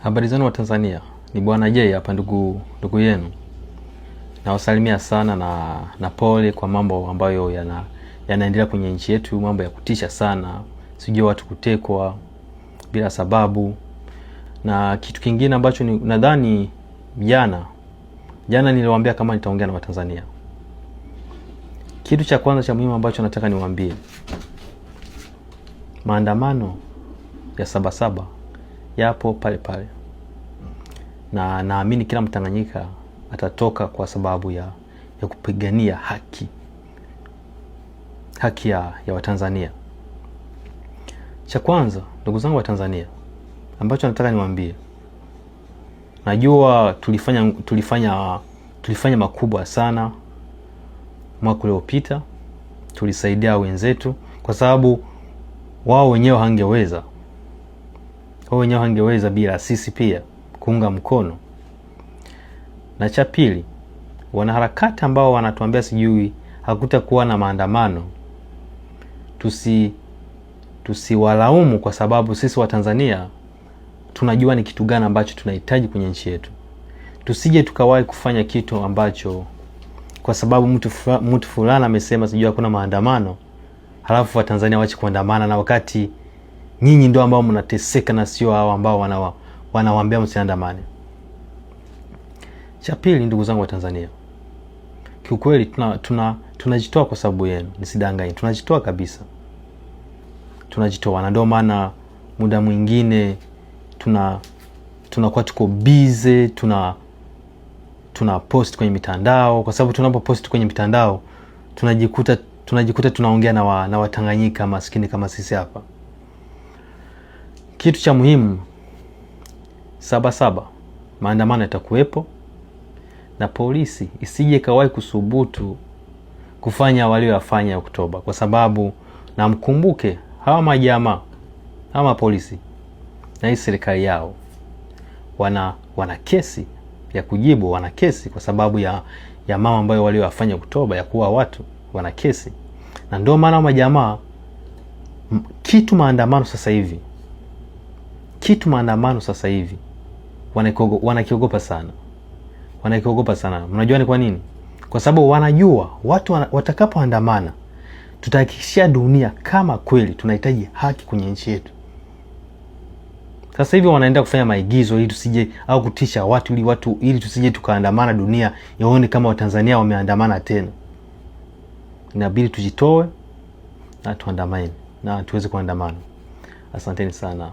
Habari zenu wa Tanzania, ni Bwana J hapa, ndugu yenu. Nawasalimia sana na pole kwa mambo ambayo yanaendelea kwenye nchi yetu, mambo ya kutisha sana. Sijui watu kutekwa bila sababu. Na kitu kingine ambacho nadhani jana niliwaambia kama nitaongea na Watanzania. Kitu cha kwanza cha muhimu ambacho nataka niwaambie, maandamano ya Sabasaba yapo pale pale, na naamini kila Mtanganyika atatoka kwa sababu ya kupigania haki ya Watanzania. Cha kwanza, ndugu zangu wa Tanzania, ambacho nataka niwaambie, najua tulifanya makubwa sana mwaka uliopita. Tulisaidia wenzetu kwa sababu wao wenyewe hangeweza bila sisi pia kuunga mkono. Na cha pili, wanaharakati ambao wanatuambia sijui hakutakuwa na maandamano, tusiwalaumu kwa sababu sisi wa Tanzania tunajua ni kitu gani ambacho tunahitaji kwenye nchi yetu. Tusije tukawahi kufanya kitu ambacho kwa sababu mtu fulani amesema sijui hakuna maandamano, halafu wa Tanzania waache kuandamana, na wakati nyinyi ndio ambao mnateseka na sio hao ambao wanawaambia msiandamane. Cha pili, ndugu zangu wa Tanzania, kiukweli tunajitoa kwa sababu yenu, nisidanganye, tunajitoa kabisa. Tunajitoa, na ndio maana muda mwingine tunakuwa tuko busy, tuna post kwenye mitandao, kwa sababu tunapo post kwenye mitandao tunajikuta tunaongea na Watanganyika maskini kama sisi hapa. Kitu cha muhimu, Sabasaba maandamano yatakuwepo, na polisi isije kawahi kusubutu kufanya walioyafanya Oktoba, kwa sababu na mkumbuke hawa majamaa, hawa polisi na hii serikali yao wana kesi ya kujibu, wana kesi kwa sababu ya mama ambayo walioyafanya Oktoba ya kuwa watu, wana kesi. Na ndio maana majamaa maandamano sasa hivi wanakiogopa sana. Mnajua ni kwa nini? Kwa sababu wanajua watu watakapoandamana tutahakikishia dunia kama kweli tunahitaji haki kwenye nchi yetu. Sasa hivi wanaenda kufanya maigizo ili tusije, au kutisha watu ili tusije tukaandamana, dunia yaone kama Watanzania wameandamana tena. Inabidi tujitoe na tuandamane na tuweze kuandamana. Asanteni sana.